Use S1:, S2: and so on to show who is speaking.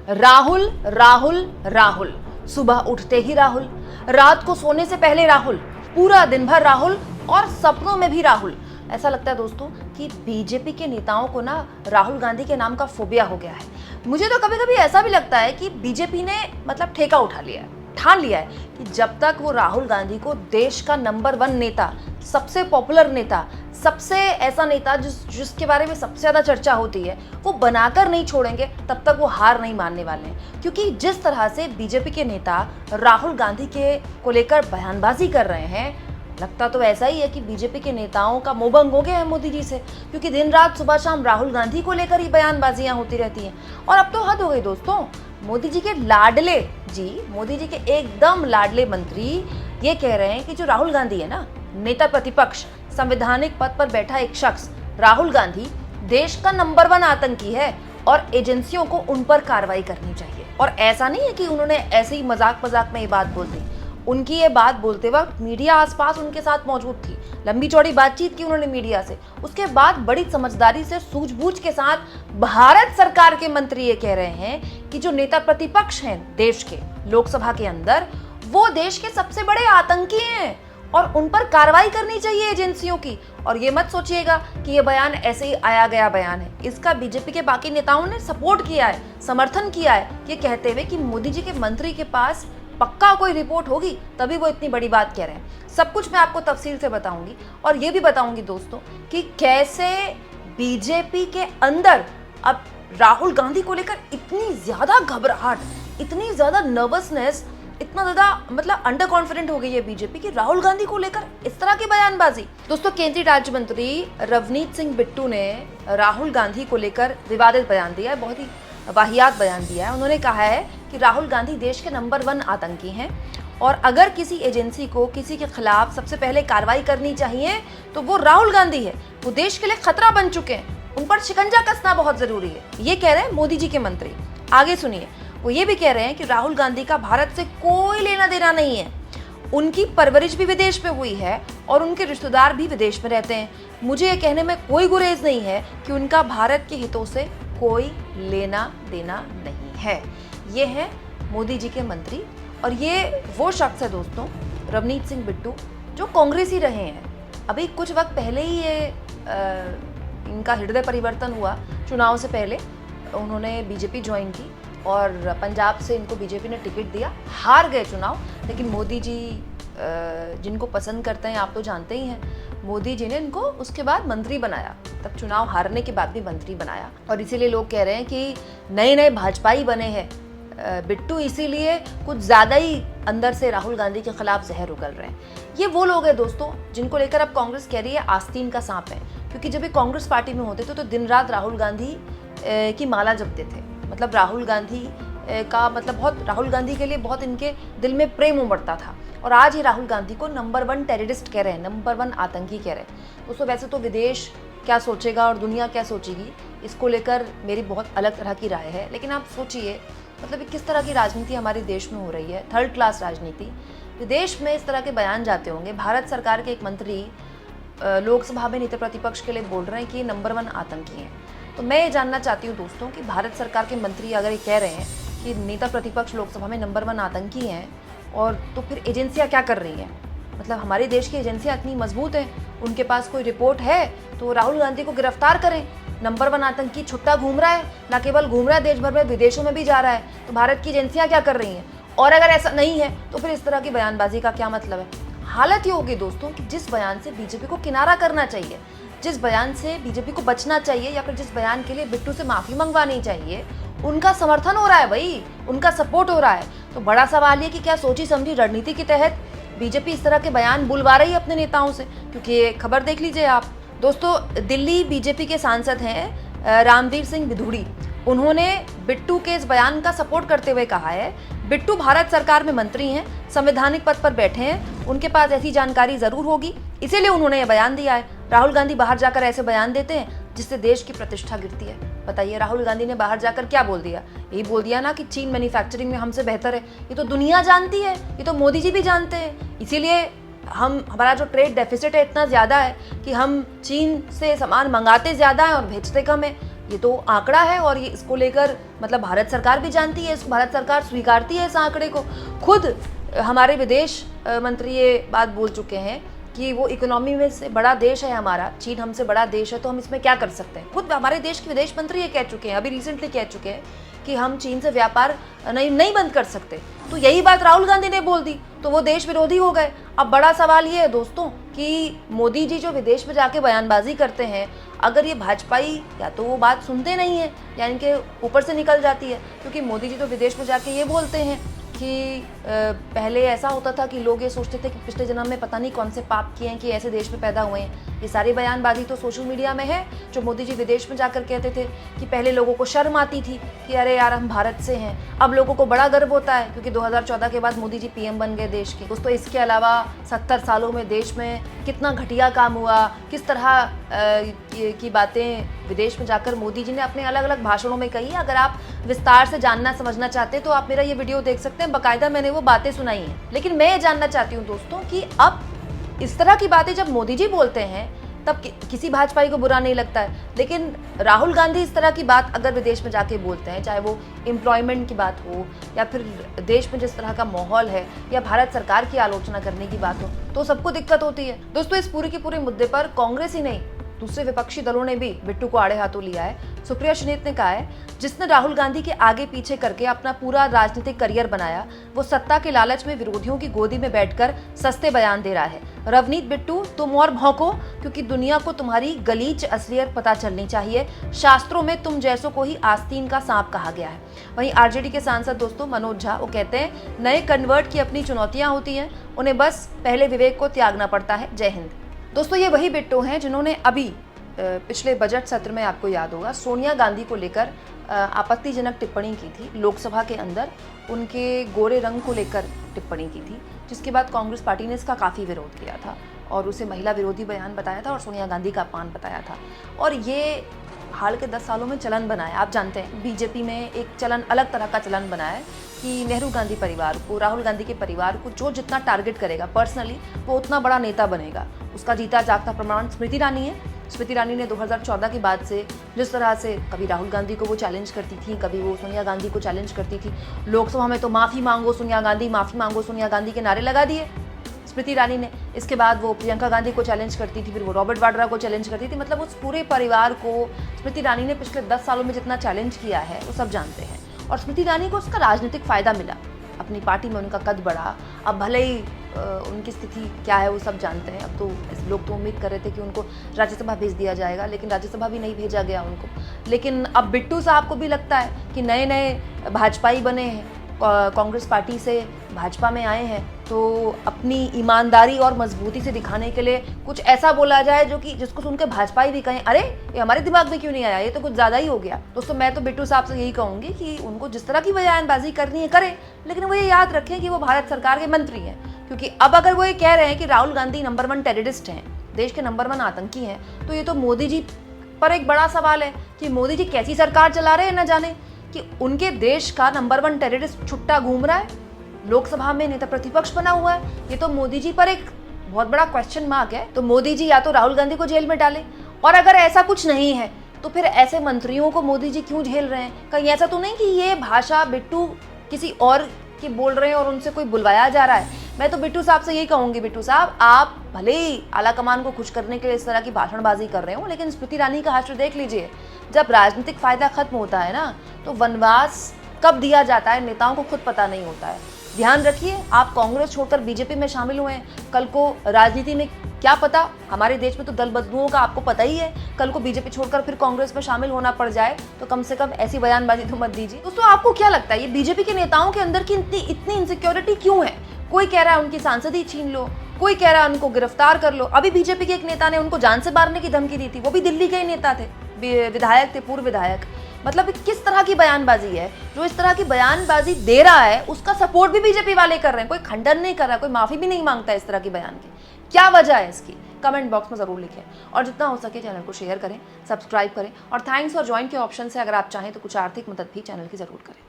S1: राहुल राहुल राहुल, सुबह उठते ही राहुल, रात को सोने से पहले राहुल, पूरा दिन भर राहुल और सपनों में भी राहुल। ऐसा लगता है दोस्तों कि बीजेपी के नेताओं को ना राहुल गांधी के नाम का फोबिया हो गया है। मुझे तो कभी कभी ऐसा भी लगता है कि बीजेपी ने मतलब ठेका उठा लिया है, ठान लिया है कि जब तक वो राहुल गांधी को देश का नंबर 1 नेता, सबसे पॉपुलर नेता, सबसे ऐसा नेता जिसके बारे में सबसे ज्यादा चर्चा होती है, वो बनाकर नहीं छोड़ेंगे, तब तक वो हार नहीं मानने वाले हैं। क्योंकि जिस तरह से बीजेपी के नेता राहुल गांधी को लेकर बयानबाजी कर रहे हैं, लगता तो ऐसा ही है कि बीजेपी के नेताओं का मोहभंग हो गया है मोदी जी से, क्योंकि दिन रात सुबह शाम राहुल गांधी को लेकर ही बयानबाजियां होती रहती हैं। और अब तो हद हो गई दोस्तों, मोदी जी के लाडले मोदी जी के एकदम लाडले मंत्री ये कह रहे हैं कि जो राहुल गांधी है ना, नेता प्रतिपक्ष, संवैधानिक पद पर बैठा एक शख्स राहुल गांधी देश का नंबर 1 आतंकी है और एजेंसियों को उन पर कार्रवाई करनी चाहिए। और ऐसा नहीं है कि उन्होंने ऐसे ही मजाक मजाक में ये बात बोल दी, उनकी ये बात बोलते वक्त मीडिया आसपास उनके साथ मौजूद थी, लंबी चौड़ी बातचीत की उन्होंने मीडिया से। उसके बाद बड़ी समझदारी से, सूझबूझ के साथ भारत सरकार के मंत्री ये कह रहे हैं कि जो नेता प्रतिपक्ष हैं देश के लोकसभा के अंदर, वो देश के सबसे बड़े आतंकी हैं और उन पर कार्रवाई करनी चाहिए एजेंसियों की। और ये मत सोचिएगा कि ये बयान ऐसे ही आया गया बयान है, इसका बीजेपी के बाकी नेताओं ने सपोर्ट किया है, समर्थन किया है, ये कहते हुए कि मोदी जी के मंत्री के पास पक्का कोई रिपोर्ट होगी तभी वो इतनी बड़ी बात कह रहे हैं। सब कुछ मैं आपको तफसील से बताऊंगी और ये भी बताऊंगी दोस्तों कि कैसे बीजेपी के अंदर अब राहुल गांधी को लेकर इतनी ज्यादा घबराहट, इतनी ज्यादा नर्वसनेस, इतना ज्यादा मतलब अंडर कॉन्फिडेंट हो गई है बीजेपी की राहुल गांधी को लेकर इस तरह की बयानबाजी। दोस्तों, केंद्रीय राज्य मंत्री रवनीत सिंह बिट्टू ने राहुल गांधी को लेकर विवादित बयान दिया है, बहुत ही वाहियात बयान दिया है। उन्होंने कहा है कि राहुल गांधी देश के नंबर 1 आतंकी हैं और अगर किसी एजेंसी को किसी के खिलाफ सबसे पहले कार्रवाई करनी चाहिए तो वो राहुल गांधी है। वो देश के लिए खतरा बन चुके हैं, उन पर शिकंजा कसना बहुत जरूरी है, ये कह रहे हैं मोदी जी के मंत्री। आगे सुनिए, वो ये भी कह रहे हैं कि राहुल गांधी का भारत से कोई लेना देना नहीं है, उनकी परवरिश भी विदेश में हुई है और उनके रिश्तेदार भी विदेश में रहते हैं। मुझे ये कहने में कोई गुरेज नहीं है कि उनका भारत के हितों से कोई लेना देना नहीं है। ये हैं मोदी जी के मंत्री और ये वो शख्स है दोस्तों, रवनीत सिंह बिट्टू, जो कांग्रेस ही रहे हैं। अभी कुछ वक्त पहले ही ये इनका हृदय परिवर्तन हुआ, चुनाव से पहले उन्होंने बीजेपी ज्वाइन की और पंजाब से इनको बीजेपी ने टिकट दिया, हार गए चुनाव। लेकिन मोदी जी जिनको पसंद करते हैं आप तो जानते ही हैं, मोदी जी ने इनको उसके बाद मंत्री बनाया, तब चुनाव हारने के बाद भी मंत्री बनाया। और इसीलिए लोग कह रहे हैं कि नए नए भाजपाई बने हैं बिट्टू, इसीलिए कुछ ज़्यादा ही अंदर से राहुल गांधी के खिलाफ जहर उगल रहे हैं। ये वो लोग हैं दोस्तों जिनको लेकर अब कांग्रेस कह रही है आस्तीन का सांप है, क्योंकि जब ये कांग्रेस पार्टी में होते थे तो दिन रात राहुल गांधी की माला जपते थे। मतलब राहुल गांधी का मतलब बहुत, राहुल गांधी के लिए बहुत इनके दिल में प्रेम उमड़ता था। और आज ही राहुल गांधी को नंबर 1 टेररिस्ट कह रहे हैं, नंबर 1 आतंकी कह रहे हैं। दोस्तों, वैसे तो विदेश क्या सोचेगा और दुनिया क्या सोचेगी, इसको लेकर मेरी बहुत अलग तरह की राय है। लेकिन आप सोचिए, मतलब किस तरह की राजनीति हमारे देश में हो रही है, थर्ड क्लास राजनीति। विदेश में इस तरह के बयान जाते होंगे, भारत सरकार के एक मंत्री लोकसभा में नेता प्रतिपक्ष के लिए बोल रहे हैं कि ये नंबर 1 आतंकी हैं। तो मैं ये जानना चाहती हूँ दोस्तों कि भारत सरकार के मंत्री अगर ये कह रहे हैं कि नेता प्रतिपक्ष लोकसभा में नंबर 1 आतंकी हैं, और तो फिर एजेंसियाँ क्या कर रही हैं? मतलब हमारे देश की एजेंसियाँ इतनी मजबूत हैं, उनके पास कोई रिपोर्ट है तो राहुल गांधी को गिरफ्तार करें। नंबर 1 आतंकी छुट्टा घूम रहा है, न केवल घूम रहा है, देश भर में विदेशों में भी जा रहा है, तो भारत की एजेंसियाँ क्या कर रही हैं? और अगर ऐसा नहीं है तो फिर इस तरह की बयानबाजी का क्या मतलब है? हालत ये होगी दोस्तों कि जिस बयान से बीजेपी को किनारा करना चाहिए, जिस बयान से बीजेपी को बचना चाहिए, या फिर जिस बयान के लिए बिट्टू से माफी मंगवानी चाहिए, उनका समर्थन हो रहा है भाई, उनका सपोर्ट हो रहा है। तो बड़ा सवाल ये कि क्या सोची समझी रणनीति के तहत बीजेपी इस तरह के बयान बुलवा रही है अपने नेताओं से? क्योंकि ये खबर देख लीजिए आप दोस्तों, दिल्ली बीजेपी के सांसद हैं रामवीर सिंह बिधूड़ी, उन्होंने बिट्टू के इस बयान का सपोर्ट करते हुए कहा है, बिट्टू भारत सरकार में मंत्री हैं, संवैधानिक पद पर बैठे हैं, उनके पास ऐसी जानकारी जरूर होगी, इसीलिए उन्होंने ये बयान दिया है। राहुल गांधी बाहर जाकर ऐसे बयान देते हैं जिससे देश की प्रतिष्ठा गिरती है। बताइए, राहुल गांधी ने बाहर जाकर क्या बोल दिया? यही बोल दिया ना कि चीन मैन्युफैक्चरिंग में हमसे बेहतर है। ये तो दुनिया जानती है, ये तो मोदी जी भी जानते हैं। इसीलिए हमारा जो ट्रेड डेफिसिट है इतना ज़्यादा है कि हम चीन से सामान मंगाते ज़्यादा है और भेजते कम है। ये तो आंकड़ा है और ये इसको लेकर मतलब भारत सरकार भी जानती है, भारत सरकार स्वीकारती है इस आंकड़े को। खुद हमारे विदेश मंत्री ये बात बोल चुके हैं कि वो इकोनॉमी में से बड़ा देश है हमारा, चीन हमसे बड़ा देश है, तो हम इसमें क्या कर सकते हैं। खुद हमारे देश के विदेश मंत्री ये कह चुके हैं, अभी रिसेंटली कह चुके हैं कि हम चीन से व्यापार नहीं बंद कर सकते। तो यही बात राहुल गांधी ने बोल दी तो वो देश विरोधी हो गए। अब बड़ा सवाल ये है दोस्तों कि मोदी जी जो विदेश में जाके बयानबाजी करते हैं, अगर ये भाजपाई या तो वो बात सुनते नहीं है या इनके ऊपर से निकल जाती है, क्योंकि मोदी जी तो विदेश में जाके ये बोलते हैं कि पहले ऐसा होता था कि लोग ये सोचते थे कि पिछले जन्म में पता नहीं कौन से पाप किए हैं कि ऐसे देश में पैदा हुए हैं। ये सारी बयानबाजी तो सोशल मीडिया में है, जो मोदी जी विदेश में जाकर कहते थे कि पहले लोगों को शर्म आती थी कि अरे यार हम भारत से हैं, अब लोगों को बड़ा गर्व होता है क्योंकि 2014 के बाद मोदी जी पीएम बन गए देश के। दोस्तों इसके अलावा 70 सालों में देश में कितना घटिया काम हुआ, किस तरह की बातें विदेश में जाकर मोदी जी ने अपने अलग अलग भाषणों में कही। अगर आप विस्तार से जानना समझना चाहते हैं तो आप मेरा ये वीडियो देख सकते हैं, बाकायदा मैंने वो बातें सुनाई हैं। लेकिन मैं ये जानना चाहती हूँ दोस्तों कि अब इस तरह की बातें जब मोदी जी बोलते हैं तब किसी भाजपाई को बुरा नहीं लगता है, लेकिन राहुल गांधी इस तरह की बात अगर विदेश में जाके बोलते हैं, चाहे वो एम्प्लॉयमेंट की बात हो या फिर देश में जिस तरह का माहौल है या भारत सरकार की आलोचना करने की बात हो, तो सबको दिक्कत होती है। दोस्तों इस पूरे के पूरे मुद्दे पर कांग्रेस ही नहीं, दूसरे विपक्षी दलों ने भी बिट्टू को आड़े हाथों लिया है। सुप्रिया सुनीत ने कहा है जिसने राहुल गांधी के आगे पीछे करके अपना पूरा राजनीतिक करियर बनाया, वो सत्ता के लालच में विरोधियों की गोदी में बैठकर सस्ते बयान दे रहा है। रवनीत बिट्टू तुम और भौंको, क्योंकि दुनिया को तुम्हारी गलीच असलियत पता चलनी चाहिए। शास्त्रों में तुम जैसों को ही आस्तीन का सांप कहा गया है। वहीं आरजेडी के सांसद दोस्तों मनोज झा, वो कहते हैं नए कन्वर्ट की अपनी चुनौतियां होती हैं, उन्हें बस पहले विवेक को त्यागना पड़ता है। जय हिंद। दोस्तों ये वही बिट्टू हैं जिन्होंने अभी पिछले बजट सत्र में, आपको याद होगा, सोनिया गांधी को लेकर आपत्तिजनक टिप्पणी की थी। लोकसभा के अंदर उनके गोरे रंग को लेकर टिप्पणी की थी, जिसके बाद कांग्रेस पार्टी ने इसका काफ़ी विरोध किया था और उसे महिला विरोधी बयान बताया था और सोनिया गांधी का अपमान बताया था। और ये हाल के 10 सालों में चलन बना है। आप जानते हैं बीजेपी में एक चलन, अलग तरह का चलन बना है कि नेहरू गांधी परिवार को, राहुल गांधी के परिवार को जो जितना टारगेट करेगा पर्सनली, वो उतना बड़ा नेता बनेगा। उसका जीता जागता प्रमाण स्मृति ईरानी है। स्मृति ईरानी ने 2014 के बाद से जिस तरह से कभी राहुल गांधी को वो चैलेंज करती थी, कभी वो सोनिया गांधी को चैलेंज करती थी। लोकसभा में तो माफ़ी मांगो सोनिया गांधी, माफ़ी मांगो सोनिया गांधी के नारे लगा दिए स्मृति ईरानी ने। इसके बाद वो प्रियंका गांधी को चैलेंज करती थी, फिर वो रॉबर्ट वाड्रा को चैलेंज करती थी। मतलब उस पूरे परिवार को स्मृति ईरानी ने पिछले 10 सालों में जितना चैलेंज किया है वो सब जानते हैं। और स्मृति ईरानी को उसका राजनीतिक फ़ायदा मिला, अपनी पार्टी में उनका कद बढ़ा। अब भले ही उनकी स्थिति क्या है वो सब जानते हैं। अब तो लोग तो उम्मीद कर रहे थे कि उनको राज्यसभा भेज दिया जाएगा, लेकिन राज्यसभा भी नहीं भेजा गया उनको। लेकिन अब बिट्टू साहब को भी लगता है कि नए नए भाजपाई बने हैं, कांग्रेस पार्टी से भाजपा में आए हैं, तो अपनी ईमानदारी और मजबूती से दिखाने के लिए कुछ ऐसा बोला जाए जो कि जिसको सुन के भाजपाई भी कहें अरे ये हमारे दिमाग में क्यों नहीं आया, ये तो कुछ ज़्यादा ही हो गया। दोस्तों मैं तो बिट्टू साहब से यही कहूँगी कि उनको जिस तरह की बयानबाजी करनी है करें, लेकिन वो ये याद रखें कि वो भारत सरकार के मंत्री हैं। क्योंकि अब अगर वो ये कह रहे हैं कि राहुल गांधी नंबर 1 टेररिस्ट हैं, देश के नंबर 1 आतंकी हैं, तो ये तो मोदी जी पर एक बड़ा सवाल है कि मोदी जी कैसी सरकार चला रहे हैं, न जाने कि उनके देश का नंबर 1 टेररिस्ट छुट्टा घूम रहा है, लोकसभा में नेता प्रतिपक्ष बना हुआ है। ये तो मोदी जी पर एक बहुत बड़ा क्वेश्चन मार्क है। तो मोदी जी या तो राहुल गांधी को जेल में डालें, और अगर ऐसा कुछ नहीं है तो फिर ऐसे मंत्रियों को मोदी जी क्यों झेल रहे हैं। कहीं ऐसा तो नहीं कि ये भाषा बिट्टू किसी और की बोल रहे हैं और उनसे कोई बुलवाया जा रहा है। मैं तो बिट्टू साहब से यही कहूँगी, बिट्टू साहब आप भले ही आला कमान को खुश करने के लिए इस तरह की भाषणबाजी कर रहे हो, लेकिन स्मृति ईरानी का हाशिया देख लीजिए। जब राजनीतिक फायदा खत्म होता है ना, तो वनवास कब दिया जाता है नेताओं को खुद पता नहीं होता है। ध्यान रखिए, आप कांग्रेस छोड़कर बीजेपी में शामिल हुए हैं, कल को राजनीति में क्या पता, हमारे देश में तो दल बदलुओं का आपको पता ही है, कल को बीजेपी छोड़कर फिर कांग्रेस में शामिल होना पड़ जाए, तो कम से कम ऐसी बयानबाजी तो मत दीजिए। दोस्तों आपको क्या लगता है ये बीजेपी के नेताओं के अंदर की इतनी इनसिक्योरिटी क्यों है? कोई कह रहा है उनकी सांसदी छीन लो, कोई कह रहा है उनको गिरफ्तार कर लो। अभी बीजेपी के एक नेता ने उनको जान से मारने की धमकी दी थी, वो भी दिल्ली के ही नेता थे, विधायक थे, पूर्व विधायक। मतलब किस तरह की बयानबाजी है? जो इस तरह की बयानबाजी दे रहा है उसका सपोर्ट भी बीजेपी वाले कर रहे हैं, कोई खंडन नहीं कर रहा, कोई माफी भी नहीं मांगता इस तरह की बयान की। क्या वजह है इसकी? कमेंट बॉक्स में जरूर लिखें और जितना हो सके चैनल को शेयर करें, सब्सक्राइब करें और थैंक्स और ज्वाइन के ऑप्शन से अगर आप चाहें तो कुछ आर्थिक मदद भी चैनल की जरूर करें।